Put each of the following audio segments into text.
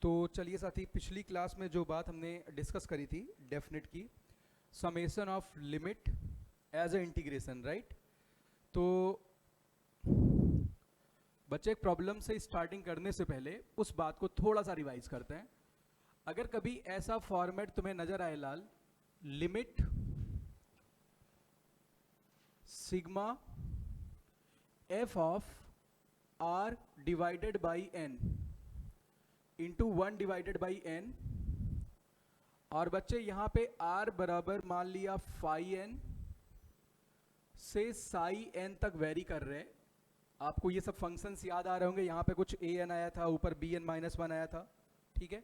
तो चलिए साथी, पिछली क्लास में जो बात हमने डिस्कस करी थी डेफिनेट की, summation of limit as a integration, right. तो बच्चे एक प्रॉब्लम से स्टार्टिंग करने से पहले उस बात को थोड़ा सा रिवाइज करते हैं। अगर कभी ऐसा फॉर्मेट तुम्हें नजर आए लाल, limit sigma f of r divided by n into 1 divided by n, और बच्चे यहां पे r बराबर मान लिया फाई एन से साई एन तक वेरी कर रहे हैं। आपको ये सब फंक्शंस याद आ रहे होंगे, यहां पे कुछ a n आया था, ऊपर b n माइनस 1 आया था, ठीक है।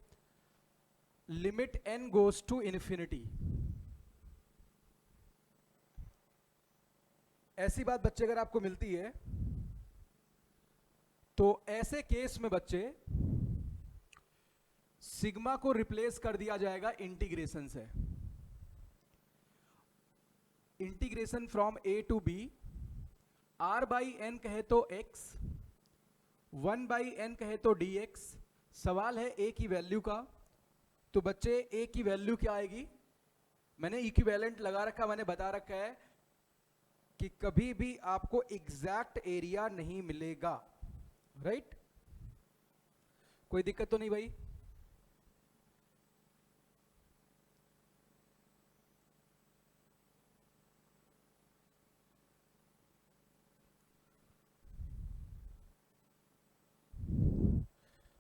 Limit n goes to infinity. ऐसी बात बच्चे अगर आपको मिलती है तो ऐसे केस में बच्चे सिग्मा को रिप्लेस कर दिया जाएगा इंटीग्रेशन से। Integration from a to b, r by n कहे तो x, 1 बाई एन कहे तो dx। सवाल है a की वैल्यू का, तो बच्चे a की वैल्यू क्या आएगी? मैंने इक्विवेलेंट लगा रखा, मैंने बता रखा है कि कभी भी आपको एग्जैक्ट एरिया नहीं मिलेगा, राइट। कोई दिक्कत तो नहीं भाई?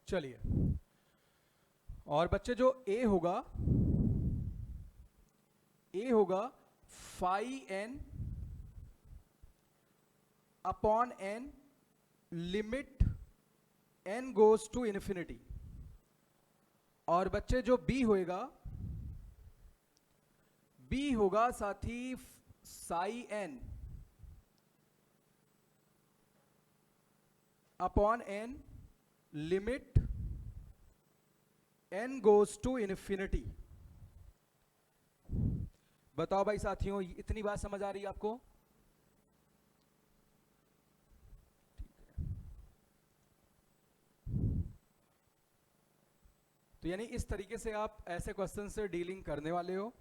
चलिए, और बच्चे जो a होगा phi n upon n, limit n goes to infinity. और बच्चे जो b होगा साथी psi n upon n, limit n goes to infinity. बताओ भाई साथियों, इतनी बात समझ आ रही है आपको? तो यानी इस तरीके से आप ऐसे क्वेश्चन से डीलिंग करने वाले हो।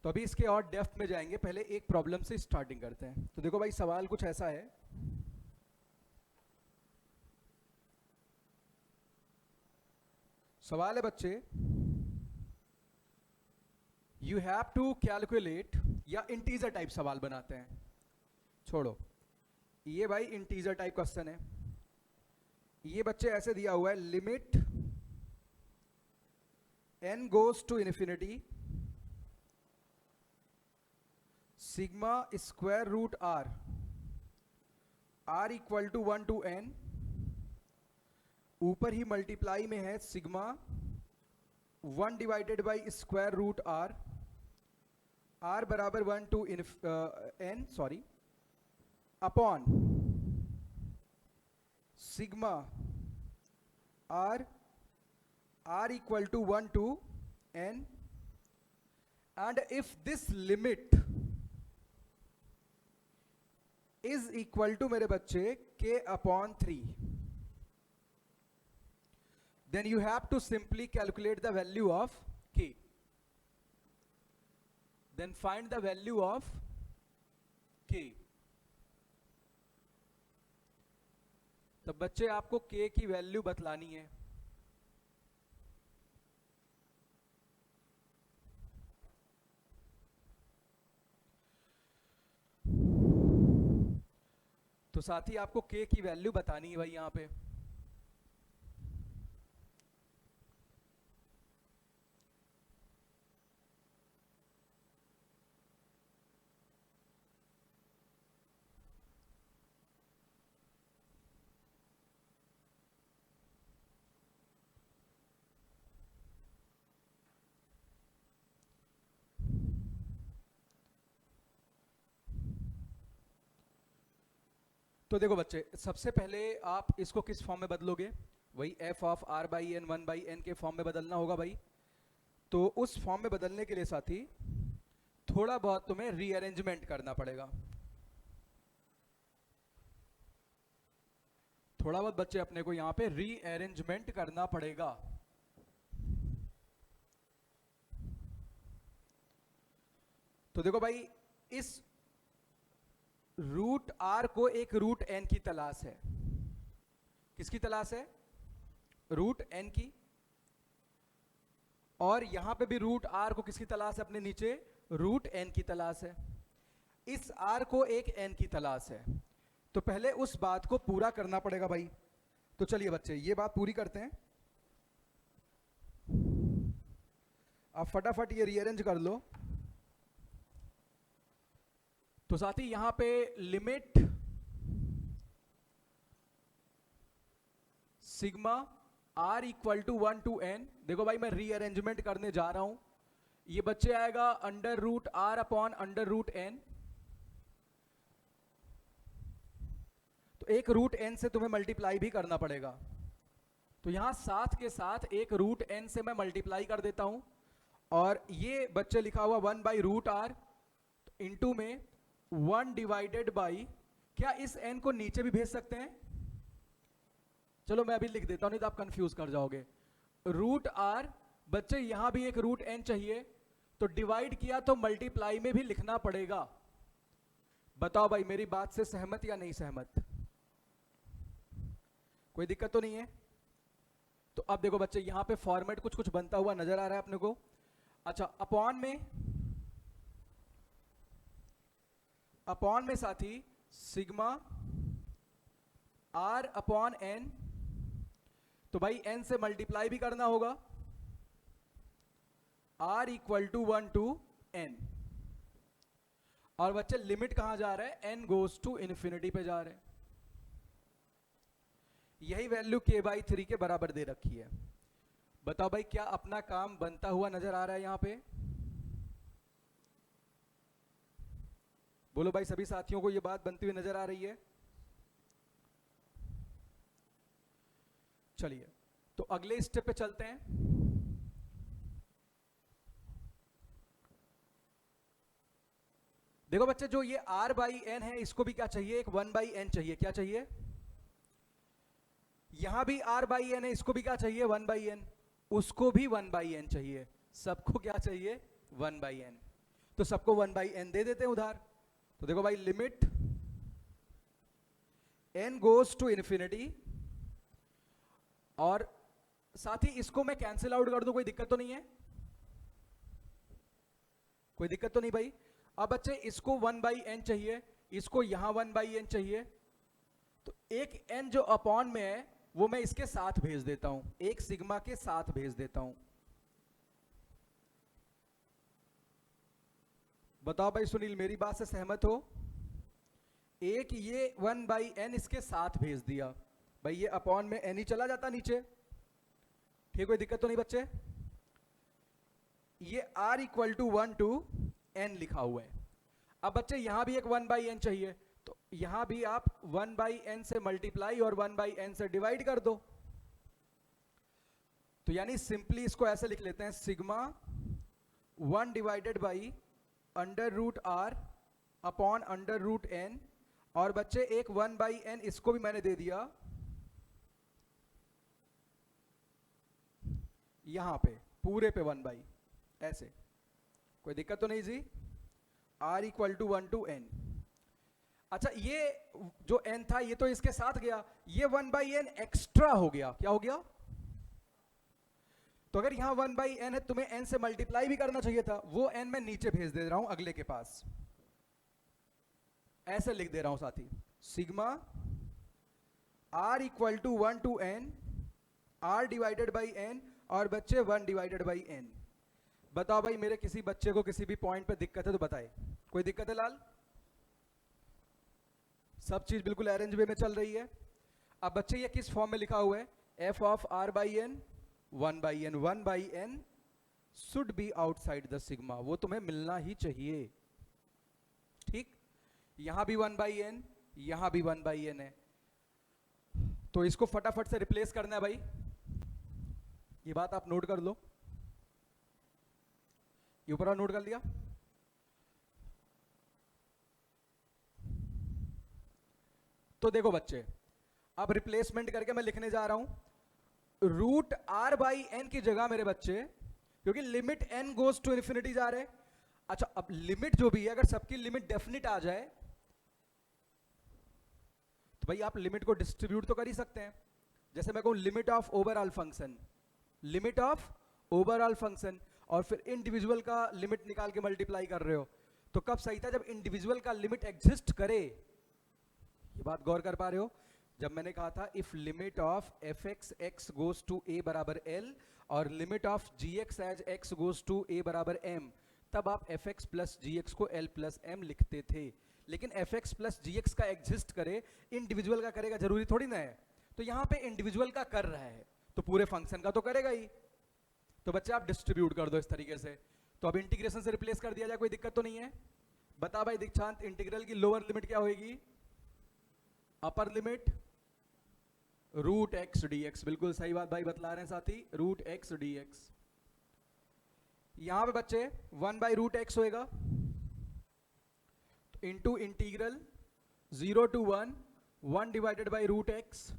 तो अभी इसके और डेप्थ में जाएंगे, पहले एक प्रॉब्लम से स्टार्टिंग करते हैं। तो देखो भाई, सवाल कुछ ऐसा है। सवाल है बच्चे, यू हैव टू कैलकुलेट, या इंटीजर टाइप सवाल बनाते हैं, छोड़ो ये भाई इंटीजर टाइप क्वेश्चन है। ये बच्चे ऐसे दिया हुआ है, limit n goes to infinity sigma square root r equal to 1 to n, ऊपर ही मल्टीप्लाई में है sigma 1 divided by square root r बराबर 1 to n, sorry, upon sigma r equal to 1 to n, and if this limit is equal to मेरे बच्चे k upon 3, then you have to simply calculate the value of k. Then find the value of k. तब बच्चे आपको k की value बतलानी है। तो साथ ही आपको k की वैल्यू बतानी है भाई यहां पे। तो देखो बच्चे, सबसे पहले आप इसको किस फॉर्म में बदलोगे? वही f of r by n 1 by n के फॉर्म में बदलना होगा भाई। तो उस फॉर्म में बदलने के लिए साथी थोड़ा बहुत तुम्हें रीअरेंजमेंट करना पड़ेगा। थोड़ा बहुत बच्चे अपने को यहां पे रीअरेंजमेंट करना पड़ेगा। तो देखो भाई, इस रूट आर को एक रूट एन की तलाश है। किसकी तलाश है? रूट एन की। और यहां पे भी रूट आर को किसकी तलाश है? अपने नीचे रूट एन की तलाश है। इस आर को एक एन की तलाश है, तो पहले उस बात को पूरा करना पड़ेगा भाई। तो चलिए बच्चे, ये बात पूरी करते हैं। आप फटाफट ये रीअरेंज कर लो। तो साथ ही यहां पे limit sigma are equal to 1 to n, देखो भाई मैं रीअरेंजमेंट करने जा रहा हूं। ये बच्चे आएगा under root r upon under root n. तो एक रूट एन से तुम्हें मल्टीप्लाई भी करना पड़ेगा। तो यहां साथ के साथ एक रूट एन से मैं मल्टीप्लाई कर देता हूं, और ये बच्चे लिखा हुआ 1 बाई रूट आर इंटू में 1 डिवाइडेड बाई, क्या इस एन को नीचे भी भेज सकते हैं? चलो मैं अभी लिख देता हूं, नहीं तो आप कंफ्यूज कर जाओगे। रूट आर, बच्चे यहां भी एक रूट एन चाहिए, तो डिवाइड किया तो मल्टीप्लाई में भी लिखना पड़ेगा। बताओ भाई, मेरी बात से सहमत या नहीं सहमत? कोई दिक्कत तो नहीं है? तो अब देखो बच्चे, यहां पे फॉर्मेट कुछ कुछ बनता हुआ नजर आ रहा है अपने को। अच्छा, अपॉन में साथी सिग्मा आर अपॉन एन, तो भाई एन से मल्टीप्लाई भी करना होगा। R equal to 1 to n, और बच्चे लिमिट कहां जा रहा है? एन गोज टू इन्फिनिटी पे जा रहे हैं। यही वैल्यू k बाई 3 के बराबर दे रखी है। बताओ भाई, क्या अपना काम बनता हुआ नजर आ रहा है यहां पे? बोलो भाई, सभी साथियों को यह बात बनती हुई नजर आ रही है? चलिए, तो अगले स्टेप पे चलते हैं। देखो बच्चे, जो ये r बाई एन है, इसको भी क्या चाहिए? एक 1 बाई एन चाहिए। क्या चाहिए? यहां भी r बाई एन है, इसको भी क्या चाहिए? 1 बाई एन। उसको भी 1 बाई एन चाहिए। सबको क्या चाहिए? 1 बाई एन। तो सबको 1 बाई एन दे देते हैं उधार। तो देखो भाई, limit n goes to infinity, और साथ ही इसको मैं कैंसिल आउट कर दूं, कोई दिक्कत तो नहीं है? कोई दिक्कत तो नहीं भाई? अब बच्चे, इसको 1 बाई एन चाहिए, इसको यहां 1 बाई एन चाहिए, तो एक n जो अपॉन में है वो मैं इसके साथ भेज देता हूं, एक सिग्मा के साथ भेज देता हूं। बताओ भाई सुनील, मेरी बात से सहमत हो? एक ये 1 बाई एन इसके साथ भेज दिया, भाई ये अपॉन में एन ही चला जाता नीचे। ठीक, कोई दिक्कत तो नहीं बच्चे? ये r equal to 1 to n लिखा हुआ है। अब बच्चे, यहां भी एक 1 बाई एन चाहिए, तो यहां भी आप 1 बाई एन से मल्टीप्लाई और 1 बाई एन से डिवाइड कर दो। तो यानी सिंपली इसको ऐसे लिख लेते हैं, sigma 1 divided by under root r upon under root n, और बच्चे एक 1 बाई एन इसको भी मैंने दे दिया यहां पे, पूरे पे 1 बाई, ऐसे। कोई दिक्कत तो नहीं जी? r equal to 1 to n। अच्छा, ये जो n था ये तो इसके साथ गया, ये 1 बाई एन एक्स्ट्रा हो गया। क्या हो गया? तो अगर यहां 1 बाई एन है, तुम्हें n से मल्टीप्लाई भी करना चाहिए था, वो n मैं नीचे भेज दे रहा हूं अगले के पास। ऐसे लिख दे रहा हूं साथी, sigma r equal to 1 to n, r divided by n, और बच्चे 1 डिवाइडेड बाई n। बताओ भाई, मेरे किसी बच्चे को किसी भी पॉइंट पे दिक्कत है तो बताए। कोई दिक्कत है लाल? सब चीज बिल्कुल अरेंज वे में चल रही है। अब बच्चे, ये किस फॉर्म में लिखा हुआ है? f of r by n 1 by n, 1 by n should be outside the sigma, वो तुम्हें मिलना ही चाहिए। ठीक, यहां भी 1 बाई एन, यहां भी 1 बाई एन है, तो इसको फटाफट से रिप्लेस करना है भाई। ये बात आप नोट कर लो, ये ऊपर नोट कर लिया? तो देखो बच्चे, अब रिप्लेसमेंट करके मैं लिखने जा रहा हूं रूट आर बाई एन की जगह मेरे बच्चे, क्योंकि limit n goes to infinity जा रहे। अच्छा, अब लिमिट जो भी है, अगर सबकी लिमिट डेफिनिट आ जाए तो भाई आप लिमिट को डिस्ट्रीब्यूट तो कर ही सकते हैं। जैसे मैं कहूं limit of overall function, limit of overall function, और फिर इंडिविजुअल का लिमिट निकाल के मल्टीप्लाई कर रहे हो, तो कब सही था? जब इंडिविजुअल का लिमिट एग्जिस्ट करे। ये बात गौर कर पा रहे हो? जब मैंने कहा था if limit of f x x goes to a बराबर एल और limit of g x as x goes to a बराबर एम, तब आप f x plus g x को एल प्लस एम लिखते थे। लेकिन f x plus g x का एग्जिस्ट करे, इंडिविजुअल का करेगा जरूरी थोड़ी ना है। तो यहां पे इंडिविजुअल का कर रहा है तो पूरे फंक्शन का तो करेगा ही। तो बच्चे आप डिस्ट्रीब्यूट कर दो इस तरीके से। तो अब इंटीग्रेशन से रिप्लेस कर दिया जाए, कोई दिक्कत तो नहीं है? बता भाई दीक्षांत, इंटीग्रल की लोअर लिमिट क्या होगी? Upper limit root x d x. बिल्कुल सही बात भाई बतला रहे हैं साथी, रूट एक्स डी एक्स। यहां पे बच्चे 1 बाई रूट एक्स होएगा into integral 0 to 1 divided by root x,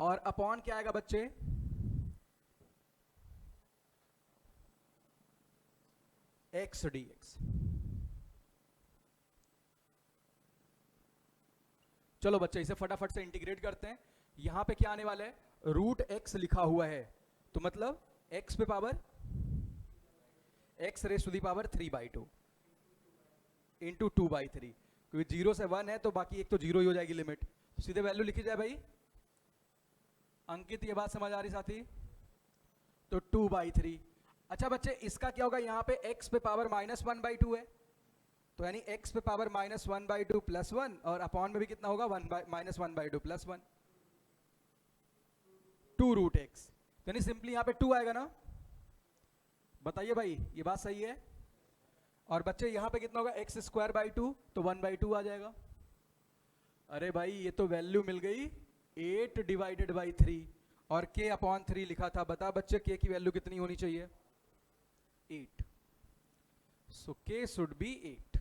और अपॉन क्या आएगा बच्चे? X d x. चलो बच्चे इसे फटाफट से इंटीग्रेट करते हैं। यहां पे क्या आने वाला है? रूट एक्स लिखा हुआ है, तो मतलब एक्स पे power x raise to the power 3/2 into 2/3, क्योंकि 0 से 1 है तो बाकी एक तो 0 ही हो जाएगी लिमिट, तो सीधे वैल्यू लिखी जाए भाई। अंकित ये बात समझ आ रही साथी? तो 2/3। अच्छा बच्चे इसका क्या होगा? यहां पे x पे पावर -1/2 है, तो यानी x पे पावर -1/2 प्लस 1, और अपॉन में भी कितना होगा? -1/2 प्लस 1, 2 रूट एक्स। यानी सिंपली यहां पे 2 आएगा ना? बताइए भाई ये बात सही है? और बच्चे यहां पे कितना होगा? x²/2, तो 1/2 आ जाएगा। अरे भाई ये तो वैल्यू मिल गई 8 डिवाइडेड बाई 3, और k अपॉन 3 लिखा था। बता बच्चे k की वैल्यू कितनी होनी चाहिए? 8। सो k शुड बी 8।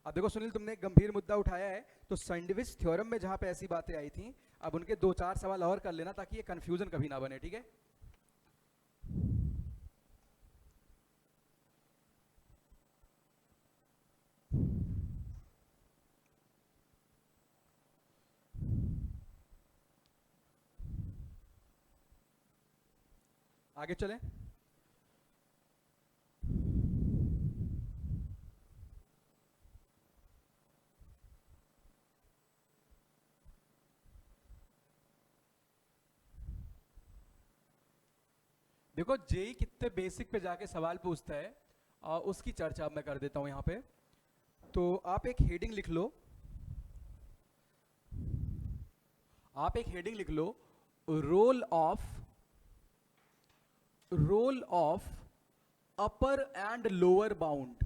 अब देखो सुनील, तुमने एक गंभीर मुद्दा उठाया है, तो सैंडविच थ्योरम में जहां पे ऐसी बातें आई थी, अब उनके 2-4 सवाल और कर लेना ताकि ये कंफ्यूजन कभी ना बने, ठीक है? आगे चलें। देखो जेई कितने बेसिक पे जाके सवाल पूछता है, उसकी चर्चा अब मैं कर देता हूं यहां पे। तो आप एक हेडिंग लिख लो, role of upper and lower bound,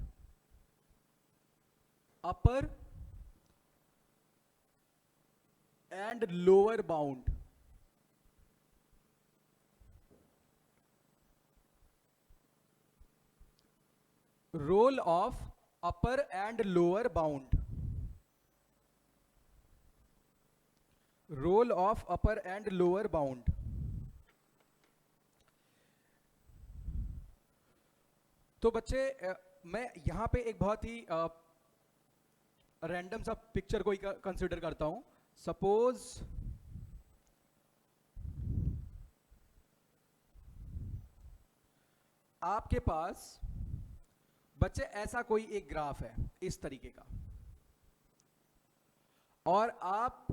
upper and lower bound, role of upper and lower bound, role of upper and lower bound. तो बच्चे मैं यहां पे एक बहुत ही रैंडम सा पिक्चर को कंसीडर करता हूं। सपोज आपके पास बच्चे ऐसा कोई एक ग्राफ है इस तरीके का, और आप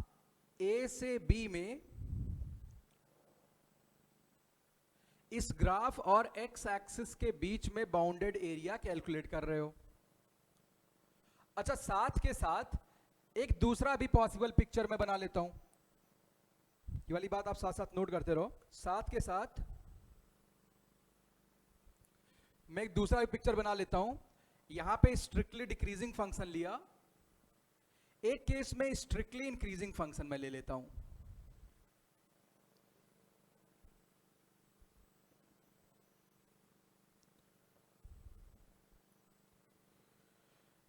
ए से बी में इस ग्राफ और एक्स एक्सिस के बीच में बाउंडेड एरिया कैलकुलेट कर रहे हो। अच्छा, साथ के साथ एक दूसरा भी पॉसिबल पिक्चर मैं बना लेता हूं। ये वाली बात आप साथ साथ नोट करते रहो। साथ के साथ मैं एक दूसरा भी पिक्चर बना लेता हूं। यहां पे स्ट्रिक्टली डिक्रीजिंग फंक्शन लिया, एक केस में स्ट्रिक्टली इंक्रीजिंग फंक्शन मैं ले लेता हूं।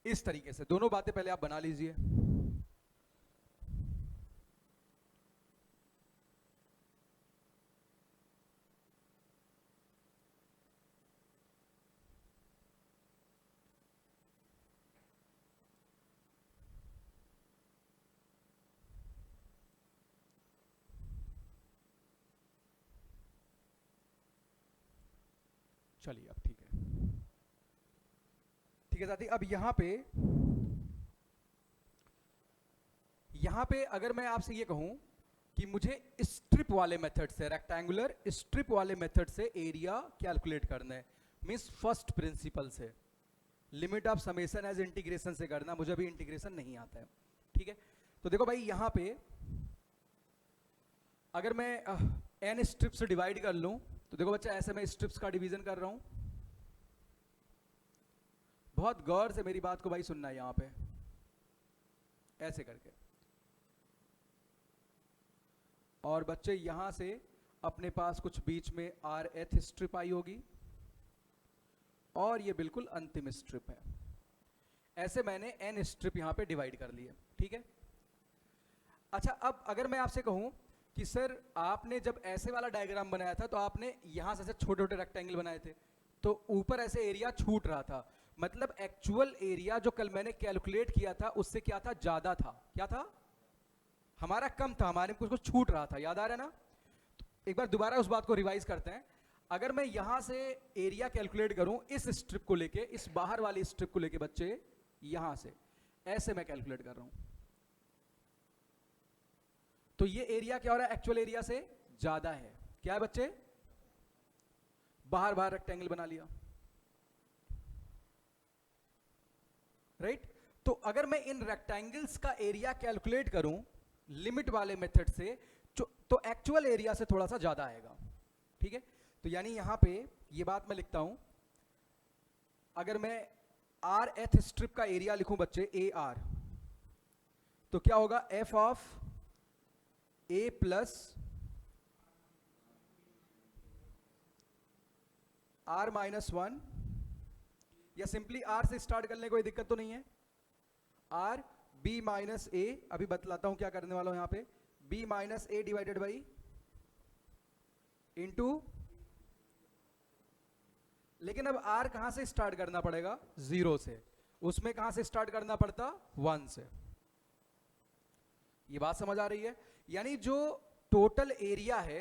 इस तरीके से दोनों बातें पहले आप बना लीजिए। चलिए अब ठीक है, ठीक है साथी। अब यहां पे अगर मैं आपसे ये कहूं कि मुझे स्ट्रिप वाले मेथड से, रेक्टेंगुलर स्ट्रिप वाले मेथड से एरिया कैलकुलेट करना है, मींस फर्स्ट प्रिंसिपल से, limit of summation as integration से करना, मुझे अभी इंटीग्रेशन नहीं आता है, ठीक है। तो देखो भाई यहां पे अगर मैं n स्ट्रिप से डिवाइड कर लूं, तो देखो बच्चा ऐसे मैं स्ट्रिप्स का डिवीजन कर रहा हूं। बहुत गौर से मेरी बात को भाई सुनना है यहां पे, ऐसे करके। और बच्चे यहां से अपने पास कुछ बीच में rth स्ट्रिप आई होगी, और ये बिल्कुल अंतिम स्ट्रिप है। ऐसे मैंने n स्ट्रिप यहां पे डिवाइड कर लिए, ठीक है। अच्छा, अब अगर मैं आपसे कहूं कि सर आपने जब ऐसे वाला डायग्राम बनाया था तो आपने यहां से छोटे छोटे रेक्टेंगल बनाए थे, तो ऊपर ऐसे एरिया छूट रहा था, मतलब एक्चुअल एरिया जो कल मैंने कैलकुलेट किया था उससे क्या था, ज्यादा था। क्या था हमारा? कम था, हमारे कुछ कुछ छूट रहा था, याद आ रहा है ना? तो एक बार दोबारा उस बात को रिवाइज करते हैं। अगर मैं यहां से एरिया कैलकुलेट करूं इस स्ट्रिप को लेके, इस बाहर वाली स्ट्रिप को लेके बच्चे, यहां से ऐसे मैं कैलकुलेट कर रहा हूं, तो ये एरिया क्या हो रहा है, एक्चुअल एरिया से ज्यादा है। क्या है बच्चे? बाहर बाहर रेक्टेंगल बना लिया, राइट। तो अगर मैं इन रेक्टेंगल्स का एरिया कैलकुलेट करूं लिमिट वाले मेथड से, तो एक्चुअल एरिया से थोड़ा सा ज्यादा आएगा, ठीक है। तो यानी यहां पे ये बात मैं लिखता हूं, अगर मैं आर एथ स्ट्रिप का एरिया लिखूं बच्चे, ए आर, तो क्या होगा, f of a plus r minus one, या सिंपली आर से स्टार्ट करने कोई दिक्कत तो नहीं है, आर बी माइनस ए, अभी बतलाता हूं क्या करने वाला हूं यहां पे, b minus a divided by into, लेकिन अब आर कहां से स्टार्ट करना पड़ेगा, जीरो से, उसमें कहां से स्टार्ट करना पड़ता, वन से। ये बात समझ आ रही है? यानी जो टोटल एरिया है,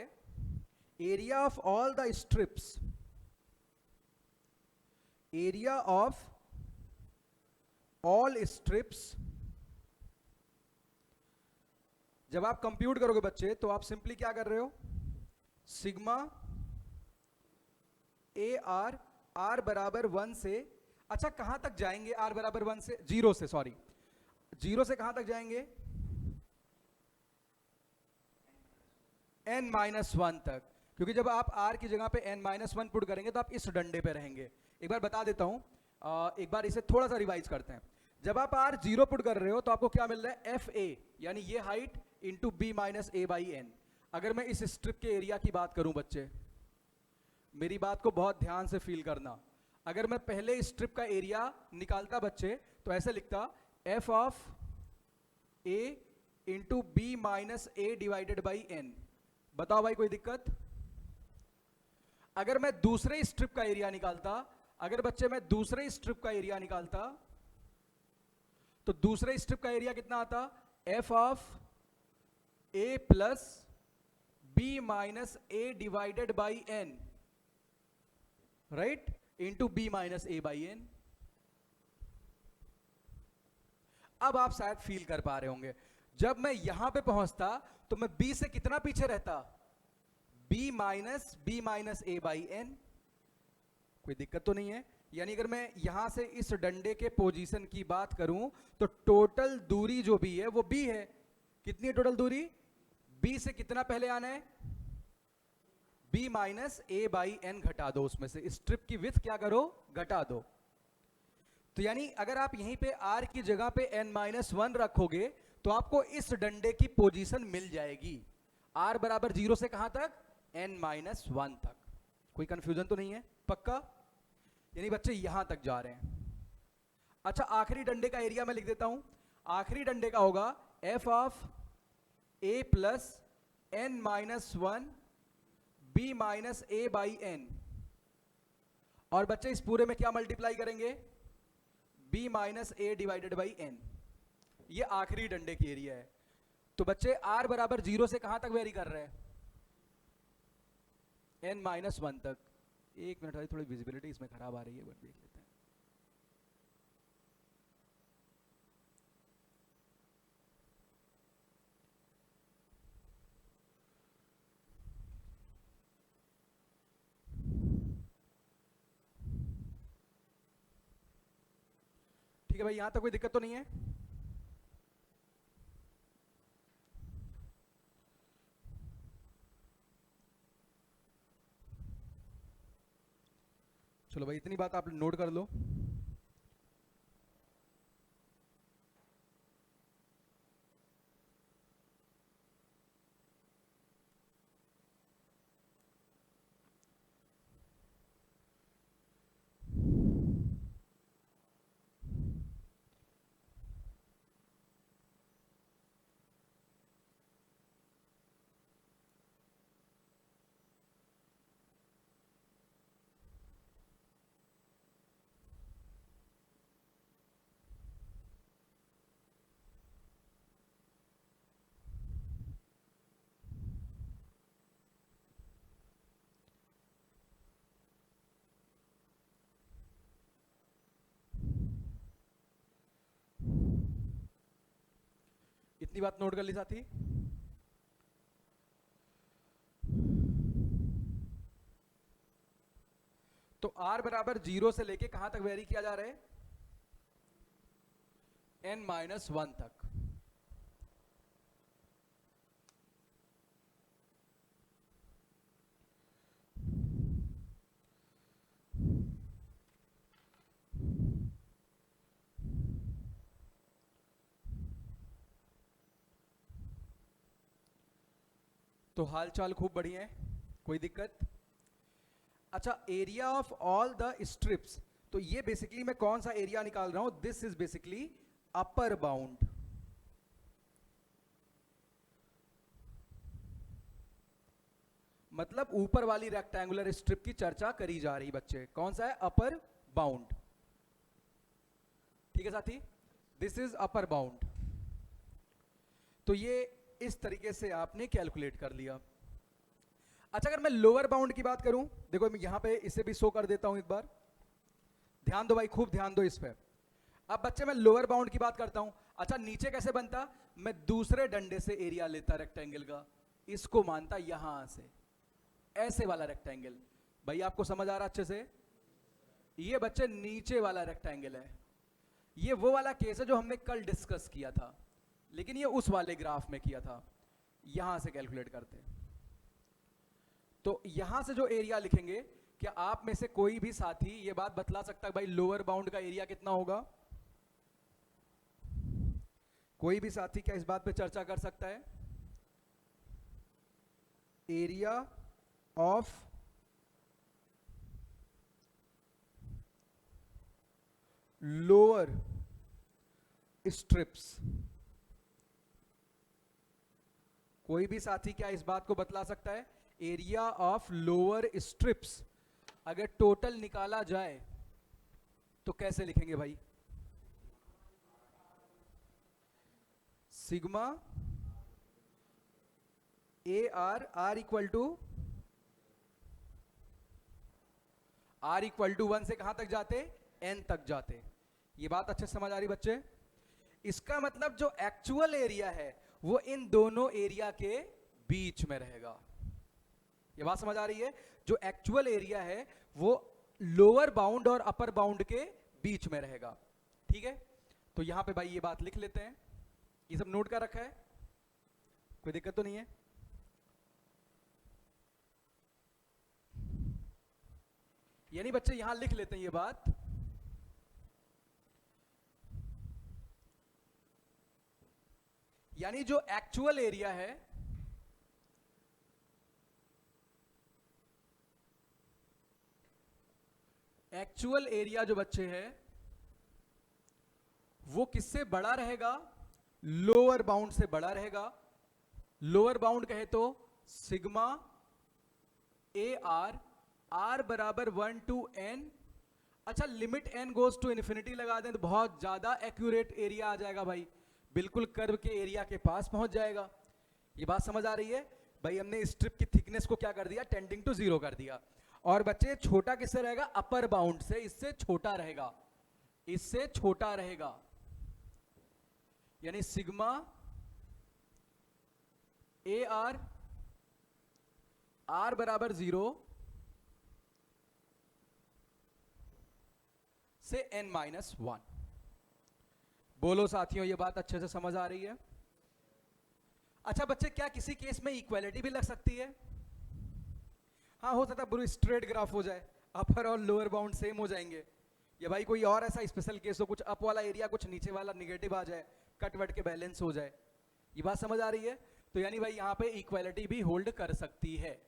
area of all the strips, area of all strips, जब आप कंप्यूट करोगे बच्चे तो आप सिंपली क्या कर रहे हो, सिग्मा ए आर, आर बराबर वन से, अच्छा कहां तक जाएंगे आर बराबर वन से, जीरो से, सॉरी, जीरो से कहां तक जाएंगे, n माइनस वन तक, क्योंकि जब आप r की जगह पे n माइनस वन पुट करेंगे तो आप इस डंडे पे रहेंगे। एक बार बता देता हूं, एक बार इसे थोड़ा सा रिवाइज करते हैं। जब आप r जीरो पुट कर रहे हो तो आपको क्या मिल रहा है, एफ ए, यानी ये height into b minus a by n. अगर मैं इस स्ट्रिप के एरिया की बात करूं बच्चे, मेरी बात को बहुत ध्यान से फील करना, अगर मैं पहले स्ट्रिप का एरिया निकालता बच्चे तो ऐसे लिखता, f of a into b minus a divided by n. बताओ भाई कोई दिक्कत? अगर मैं दूसरे स्ट्रिप का एरिया निकालता, अगर बच्चे मैं दूसरे स्ट्रिप का एरिया निकालता, तो दूसरे स्ट्रिप का एरिया कितना आता, f of a plus b minus a divided by n, right, into b minus a by n. अब आप शायद फील कर पा रहे होंगे, जब मैं यहां पे पहुंचता तो मैं b से कितना पीछे रहता, b minus a by n. कोई दिक्कत तो नहीं है? यानी अगर मैं यहां से इस डंडे के पोजीशन की बात करूं तो टोटल दूरी जो भी है वो b है। कितनी है टोटल दूरी? b से कितना पहले आना है, b minus a by n घटा दो, उसमें से स्ट्रिप की विड्थ क्या करो, घटा दो। तो यानी अगर आप यहीं पे r की जगह पे n माइनस वन रखोगे तो आपको इस डंडे की पोजीशन मिल जाएगी, r बराबर जीरो से कहां तक, n माइनस वन तक। कोई कंफ्यूजन तो नहीं है? पक्का? यानी बच्चे यहां तक जा रहे हैं। अच्छा, आखिरी डंडे का एरिया मैं लिख देता हूं। आखिरी डंडे का होगा f of a plus n minus one b minus a by n. और बच्चे इस पूरे में क्या मल्टीप्लाई करेंगे? B minus a divided by n. ये आखिरी डंडे की एरिया है। तो बच्चे आर बराबर 0 से कहां तक वेरी कर रहे हैं? एन माइनस वन तक। एक मिनट भाई, थोड़ी विजिबिलिटी इसमें खराब आ रही है, बट देख लेते हैं। ठीक है भाई, यहां तक कोई दिक्कत तो नहीं है? चलो भाई, इतनी बात आप नोट कर लो। इतनी बात नोट कर ली साथी? तो r बराबर 0 से लेके कहां तक वेरी किया जा रहा है? n माइनस वन तक। तो हाल चाल खूब बढ़िया है, कोई दिक्कत? अच्छा, area of all the strips. तो ये बेसिकली मैं कौन सा एरिया निकाल रहा हूं? This is basically upper bound. मतलब ऊपर वाली रेक्टेंगुलर स्ट्रिप की चर्चा करी जा रही बच्चे। कौन सा है? Upper bound. ठीक है साथी, दिस इज अपर बाउंड। तो ये इस तरीके से आपने कैलकुलेट कर लिया। अच्छा, अगर मैं लोअर बाउंड की बात करूं, देखो मैं यहां पे इसे भी शो कर देता हूं एक बार। ध्यान दो भाई, खूब ध्यान दो इस पे। अब बच्चे मैं लोअर बाउंड की बात करता हूं। अच्छा, नीचे कैसे बनता? मैं दूसरे डंडे से एरिया लेता रेक्टेंगल का, इसको मानता यहां से, ऐसे वाला रेक्टेंगल। भाई आपको समझ आ रहा अच्छे से? ये बच्चे नीचे वाला रेक्टेंगल है। ये वो वाला केस है जो हमने कल डिस्कस किया था, लेकिन ये उस वाले ग्राफ में किया था। यहां से कैलकुलेट करते हैं। तो यहां से जो एरिया लिखेंगे, क्या आप में से कोई भी साथी ये बात बतला सकता है भाई लोअर बाउंड का एरिया कितना होगा? कोई भी साथी क्या इस बात पे चर्चा कर सकता है? Area of lower strips. कोई भी साथी क्या इस बात को बतला सकता है? एरिया ऑफ लोअर स्ट्रिप्स अगर टोटल निकाला जाए तो कैसे लिखेंगे भाई? Sigma a r equal to one से कहां तक जाते? एन तक जाते। ये बात अच्छे से समझ आ रही बच्चे? इसका मतलब जो एक्चुअल एरिया है वो इन दोनों एरिया के बीच में रहेगा। ये बात समझ आ रही है? जो एक्चुअल एरिया है वो लोअर बाउंड और अपर बाउंड के बीच में रहेगा। ठीक है, तो यहां पे भाई ये बात लिख लेते हैं। ये सब नोट कर रखा है, कोई दिक्कत तो नहीं है? यानी बच्चे यहां लिख लेते हैं ये बात। यानी जो एक्चुअल एरिया है, एक्चुअल एरिया जो बच्चे है वो किससे बड़ा रहेगा? लोअर बाउंड से बड़ा रहेगा। लोअर बाउंड कहे तो सिग्मा ए आर, आर बराबर 1 to n। अच्छा, limit n goes to infinity लगा दें तो बहुत ज्यादा एक्यूरेट एरिया आ जाएगा भाई, बिल्कुल कर्व के एरिया के पास पहुंच जाएगा। ये बात समझ आ रही है भाई? हमने स्ट्रिप की थिकनेस को क्या कर दिया? टेंडिंग टू 0 कर दिया। और बच्चे छोटा किससे रहेगा? अपर बाउंड से, इससे छोटा रहेगा, इससे छोटा रहेगा। यानी सिग्मा ए आर, आर बराबर 0 से n-1। बोलो साथियों, ये बात अच्छे से समझ आ रही है? अच्छा बच्चे, क्या किसी केस में इक्वालिटी भी लग सकती है? हाँ, हो सकता है पूरी स्ट्रेट ग्राफ हो जाए, अपर और लोअर बाउंड सेम हो जाएंगे, या भाई कोई और ऐसा स्पेशल केस हो, कुछ अप वाला एरिया कुछ नीचे वाला निगेटिव आ जाए, कट वट के बैलेंस हो जाए। ये बात समझ आ रही है? तो यानी भाई यहां पे इक्वालिटी भी होल्ड कर सकती है।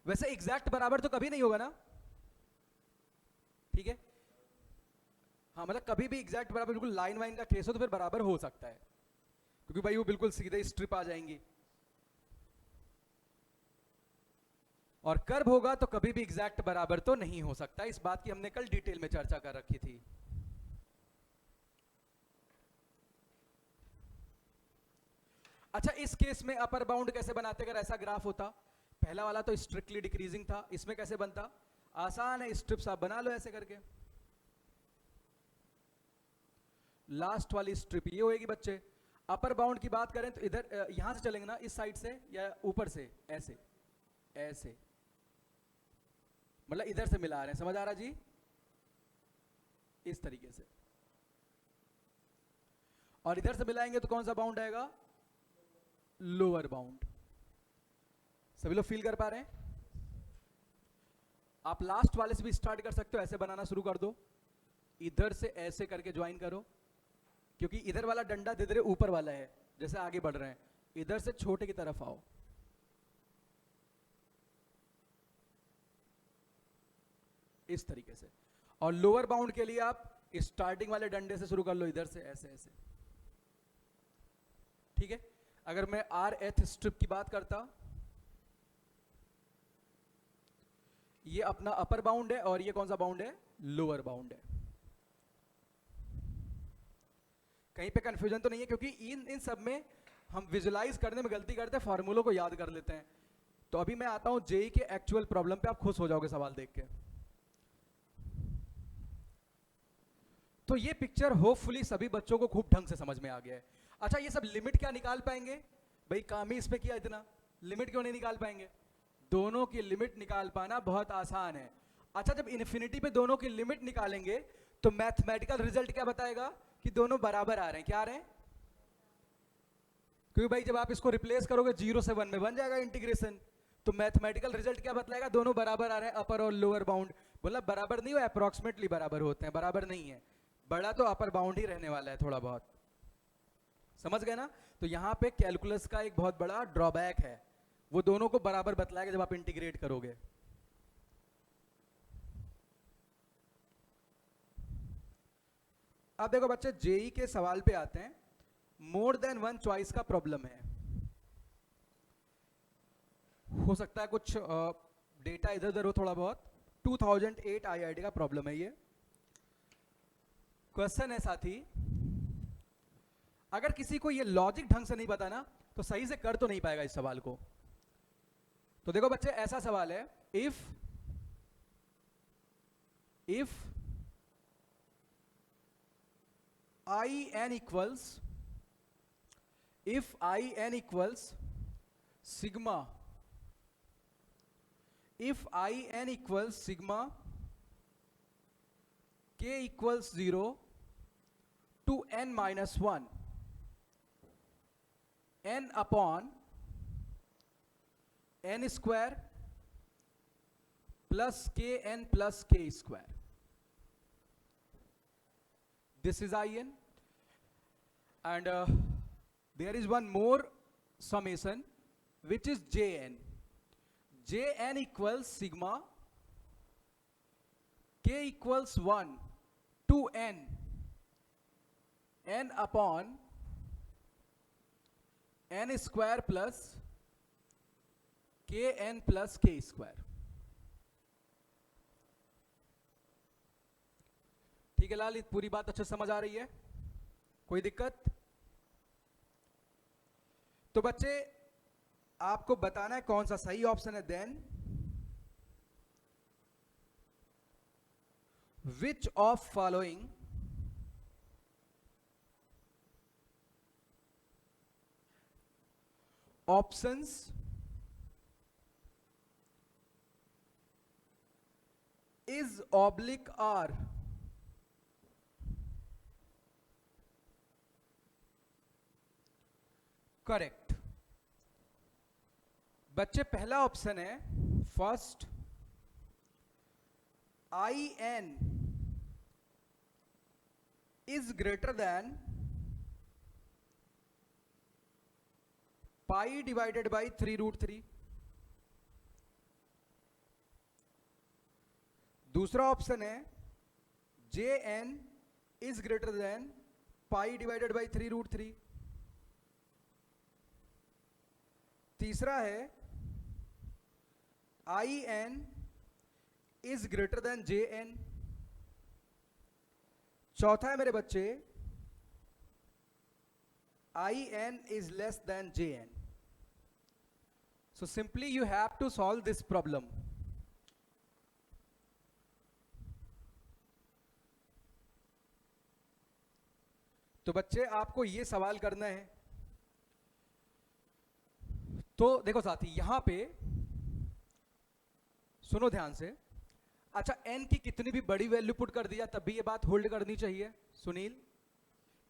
वैसे एग्जैक्ट बराबर तो कभी नहीं होगा ना, ठीक है? हाँ, मतलब कभी भी एग्जैक्ट बराबर, बिल्कुल लाइन वाइन का केस हो तो फिर बराबर हो सकता है, क्योंकि भाई वो बिल्कुल सीधे स्ट्रिप आ जाएंगी। और कर्व होगा तो कभी भी एग्जैक्ट बराबर तो नहीं हो सकता। इस बात की हमने कल डिटेल में चर्चा कर रखी थी। अच्छा, इस केस में अपर बाउंड कैसे बनाते अगर ऐसा ग्राफ होता? पहला वाला तो स्ट्रिक्टली डिक्रीजिंग था, इसमें कैसे बनता? आसान है, स्ट्रिप्स आप बना लो ऐसे करके। लास्ट वाली स्ट्रिप ये होएगी बच्चे। अपर बाउंड की बात करें तो इधर यहां से चलेंगे ना, इस साइड से या ऊपर से, ऐसे ऐसे, मतलब इधर से मिला रहे हैं, समझ आ रहा जी? इस तरीके से। और इधर से मिलाएंगे तो कौन सा बाउंड आएगा? Lower bound. सभी लोग फील कर पा रहे हैं? आप लास्ट वाले से भी स्टार्ट कर सकते हो, ऐसे बनाना शुरू कर दो, इधर से ऐसे करके ज्वाइन करो, क्योंकि इधर वाला डंडा धीरे धीरे ऊपर वाला है, जैसे आगे बढ़ रहे हैं, इधर से छोटे की तरफ आओ, इस तरीके से। और लोअर बाउंड के लिए आप स्टार्टिंग वाले डंडे से शुरू कर लो, इधर से ऐसे ऐसे, ठीक है? अगर मैं आर एथ स्ट्रिप की बात करता, ये अपना अपर बाउंड है और ये कौन सा बाउंड है? लोअर बाउंड है। कहीं पे कंफ्यूजन तो नहीं है? क्योंकि इन सब में हम विजुलाइज करने में गलती करते हैं, फॉर्मूलों को याद कर लेते हैं। तो अभी मैं आता हूं जेई के एक्चुअल प्रॉब्लम पे, आप खुश हो जाओगे सवाल देख के। तो ये पिक्चर होपफुली सभी बच्चों को खूब ढंग से समझ में आ गया है। अच्छा, ये सब लिमिट क्या निकाल पाएंगे भाई? काम ही इस पे किया इतना, लिमिट क्यों नहीं निकाल पाएंगे? दोनों की लिमिट निकाल पाना बहुत आसान है। अच्छा, जब इन्फिनिटी पे दोनों की लिमिट निकालेंगे तो मैथमेटिकल रिजल्ट क्या बताएगा? कि दोनों बराबर आ रहे हैं। क्या आ रहे हैं? क्योंकि भाई जब आप इसको रिप्लेस करोगे 0 से 1 में बन जाएगा इंटीग्रेशन, तो मैथमेटिकल रिजल्ट क्या बतलाएगा? दोनों बराबर आ रहे हैं, अपर और लोअर बाउंड। मतलब बराबर नहीं हो, अप्रोक्सीमेटली बराबर होते हैं, बराबर नहीं है। बड़ा तो अपर बाउंड ही रहने वाला है थोड़ा बहुत, समझ गए ना? तो यहां पे कैलकुलस का एक बहुत बड़ा ड्रॉबैक है, वो दोनों को बराबर बतलाएगा जब आप इंटीग्रेट करोगे। अब देखो बच्चे, जेई के सवाल पे आते हैं। मोर देन वन चॉइस का प्रॉब्लम है, हो सकता है कुछ डेटा इधर उधर हो थोड़ा बहुत। 2008 आईआईटी का प्रॉब्लम है ये। क्वेश्चन है साथी, अगर किसी को ये लॉजिक ढंग से नहीं पता ना, तो सही से कर तो नहीं पाएगा इस सवाल को। तो देखो बच्चे, ऐसा सवाल है, if I n equals sigma, k equals 0 to n minus 1, n upon n square plus kn plus k square. This is In, and there is one more summation which is Jn. Jn equals sigma k equals 1 to n upon n square plus kn plus k square। ठीक है लाल, पूरी बात अच्छे समझ आ रही है? कोई दिक्कत? तो बच्चे आपको बताना है कौन सा सही ऑप्शन है। Then which of following options is oblique are correct. बच्चे पहला ऑप्शन है first, I N is greater than pi divided by 3√3। दूसरा ऑप्शन है J N is greater than pi divided by 3√3। तीसरा है I N is greater than J N. चौथा है मेरे बच्चे I N is less than J N. So simply you have to solve this problem. तो बच्चे आपको ये सवाल करना है। तो देखो साथी, यहां पे सुनो ध्यान से। अच्छा, n की कितनी भी बड़ी वैल्यू पुट कर दिया तब भी ये बात होल्ड करनी चाहिए। सुनील,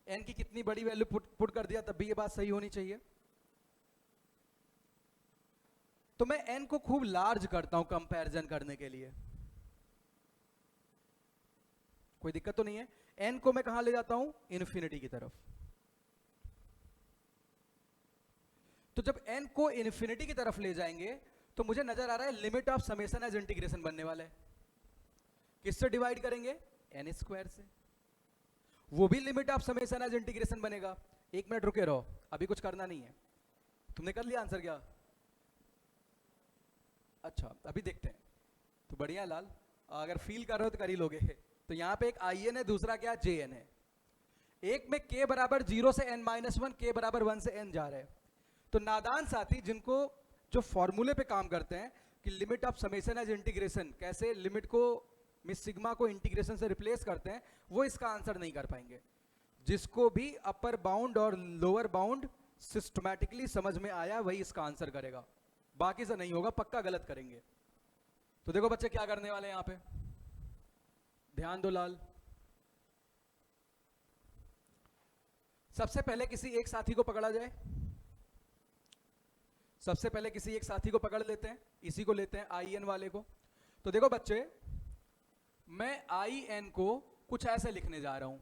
n की कितनी बड़ी वैल्यू पुट कर दिया तब भी ये बात सही होनी चाहिए। तो मैं n को खूब लार्ज करता हूं कंपैरिजन करने के लिए। कोई दिक्कत तो नहीं है? n को मैं कहां ले जाता हूं? इन्फिनिटी की तरफ। तो जब n को इन्फिनिटी की तरफ ले जाएंगे तो मुझे नजर आ रहा है limit of summation as integration बनने वाला है। किससे डिवाइड करेंगे? n स्क्वायर से। वो भी limit of summation as integration बनेगा। एक मिनट रुके रहो, अभी कुछ करना नहीं है। तुमने कर लिया आंसर क्या? अच्छा, अभी देखते हैं। तो बढ़िया लाल, अगर फील कर रहे हो तो कर ही लोगे। तो यहां पे एक आई एन है, दूसरा क्या? जे एन है। एक में k बराबर 0 से n-1, k बराबर 1 से n जा रहा है। तो नादान साथी जिनको जो फॉर्मूले पे काम करते हैं कि limit of summation as integration, कैसे लिमिट को मिस सिग्मा को इंटीग्रेशन से रिप्लेस करते हैं, वो इसका आंसर नहीं कर पाएंगे। जिसको भी अपर बाउंड और लोअर बाउंड सिस्टमैटिकली समझ में आया वही इसका आंसर करेगा, बाकी से नहीं होगा, पक्का गलत करेंगे। तो देखो बच्चे क्या करने वाले हैं यहां पे, ध्यान दो लाल। सबसे पहले किसी एक साथी को पकड़ा जाए। सबसे पहले किसी एक साथी को पकड़ लेते हैं, इसी को लेते हैं आई एन वाले को। तो देखो बच्चे, मैं आई एन को कुछ ऐसे लिखने जा रहा हूं।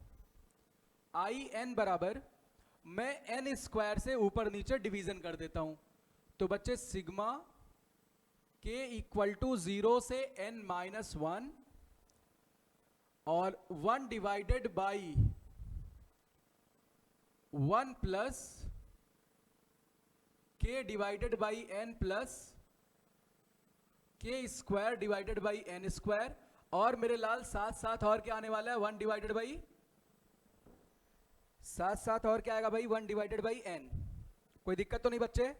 आई एन बराबर, मैं एन स्क्वायर से ऊपर नीचे डिवीजन कर देता हूं। तो बच्चे सिग्मा के इक्वल टू 0 से n-1 और 1 divided by 1 plus k divided by n plus k square divided by n square. और मेरे लाल साथ साथ और क्या आने वाला है? 1 डिवाइडेड बाई, साथ साथ और क्या आएगा भाई? 1 डिवाइडेड बाई n। कोई दिक्कत तो नहीं बच्चे?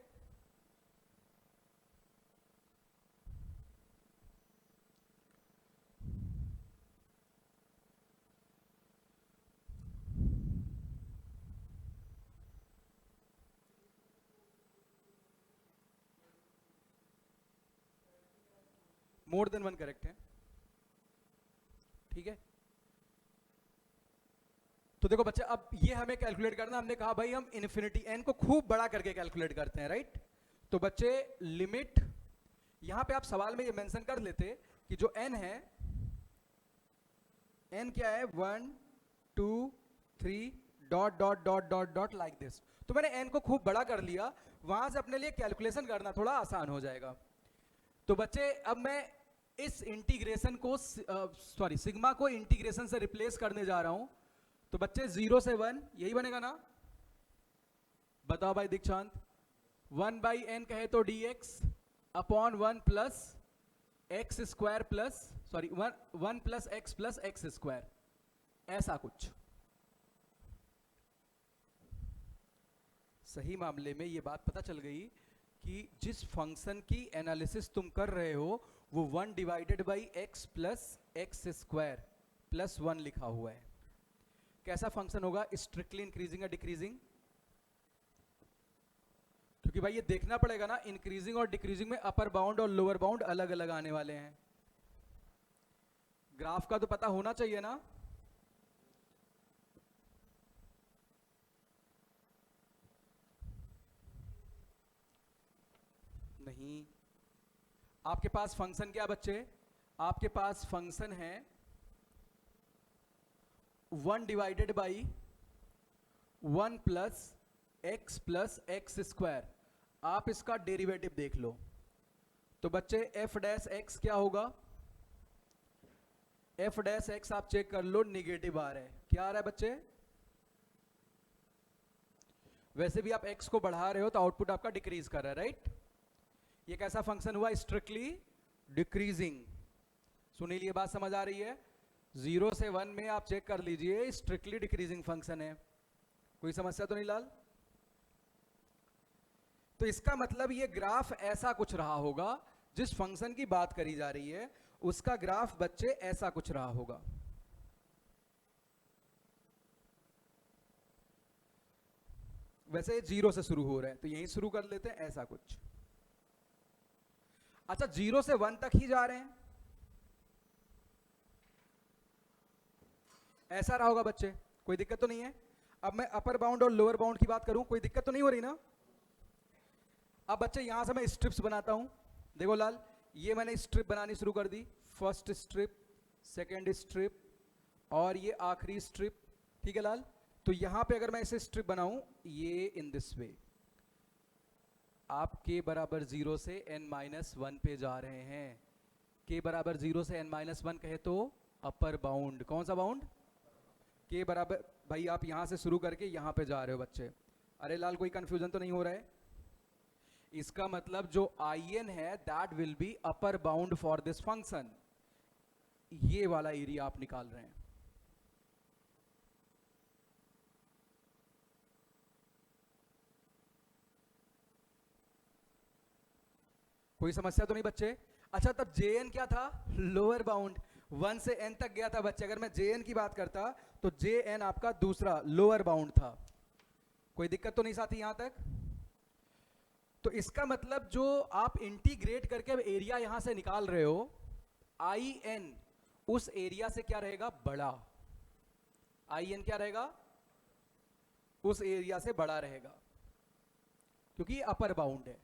मोर देन 1 करेक्ट है, ठीक है। तो देखो बच्चे, अब ये हमें कैलकुलेट करना, हमने कहा भाई हम इन्फिनिटी n को खूब बड़ा करके कैलकुलेट करते हैं, राइट। तो बच्चे लिमिट, यहां पे आप सवाल में ये मेंशन कर लेते कि जो n है, n क्या है? 1 2 3 dot dot dot dot dot like this. तो मैंने n को खूब बड़ा कर लिया, वहां से अपने लिए कैलकुलेशन करना थोड़ा आसान हो जाएगा। तो बच्चे अब मैं इस इंटीग्रेशन को सिग्मा को इंटीग्रेशन से रिप्लेस करने जा रहा हूं, तो बच्चे 0 से 1 यही बनेगा ना? बताओ भाई दीक्षांत। 1/n कहे तो dx upon 1 plus x square plus 1 plus x square, ऐसा कुछ। सही मामले में ये बात पता चल गई कि जिस फंक्शन की एनालिसिस तुम कर रहे हो वो 1 divided by x plus x square plus 1 लिखा हुआ है। कैसा फंक्शन होगा? स्ट्रिक्टली इंक्रीजिंग या डिक्रीजिंग? क्योंकि भाई ये देखना पड़ेगा ना, इंक्रीजिंग और डिक्रीजिंग में अपर बाउंड और लोअर बाउंड अलग अलग आने वाले हैं। ग्राफ का तो पता होना चाहिए ना। नहीं, आपके पास फंक्शन क्या बच्चे? आपके पास फंक्शन है 1 divided by 1 plus x square. आप इसका डेरिवेटिव देख लो तो बच्चे एफ डैश एक्स क्या होगा? एफ डैश एक्स आप चेक कर लो, निगेटिव आ रहा है। क्या आ रहा है बच्चे? वैसे भी आप एक्स को बढ़ा रहे हो तो आउटपुट आपका डिक्रीज कर रहा है, राइट? ये कैसा फंक्शन हुआ? Strictly decreasing. सुनील, ये बात समझ आ रही है? 0 से 1 में आप चेक कर लीजिए, स्ट्रिक्टली डिक्रीजिंग फंक्शन है। कोई समस्या तो नहीं लाल? तो इसका मतलब ये ग्राफ ऐसा कुछ रहा होगा, जिस फंक्शन की बात करी जा रही है उसका ग्राफ बच्चे ऐसा कुछ रहा होगा। वैसे 0 से शुरू हो रहा है तो यहीं शुरू कर लेते हैं, ऐसा कुछ। अच्छा, 0 से 1 तक ही जा रहे हैं, ऐसा रहा होगा बच्चे। कोई दिक्कत तो नहीं है? अब मैं अपर बाउंड और लोअर बाउंड की बात करूं, कोई दिक्कत तो नहीं हो रही ना? अब बच्चे यहां से मैं स्ट्रिप्स बनाता हूं। देखो लाल, ये मैंने स्ट्रिप बनानी शुरू कर दी। फर्स्ट स्ट्रिप, सेकेंड स्ट्रिप और ये आखिरी स्ट्रिप। ठीक है लाल? तो यहां पे अगर मैं इसे स्ट्रिप बनाऊं, ये इन दिस वे, आप k बराबर 0 से n-1 पे जा रहे हैं। k बराबर 0 से n-1 कहे तो अपर बाउंड। कौन सा बाउंड? k बराबर, भाई आप यहां से शुरू करके यहां पे जा रहे हो बच्चे। अरे लाल, कोई कंफ्यूजन तो नहीं हो रहा है? इसका मतलब जो in है that will be upper bound for this function. ये वाला एरिया आप निकाल रहे हैं। कोई समस्या तो नहीं बच्चे? अच्छा, तब jn क्या था? Lower bound. 1 से n तक गया था बच्चे। अगर मैं jn की बात करता तो jn आपका दूसरा लोअर बाउंड था। कोई दिक्कत तो नहीं साथी यहां तक? तो इसका मतलब जो आप इंटीग्रेट करके अब एरिया यहां से निकाल रहे हो, in उस एरिया से क्या रहेगा? बड़ा। in क्या रहेगा? उस एरिया से बड़ा रहेगा, क्योंकि अपर बाउंड है।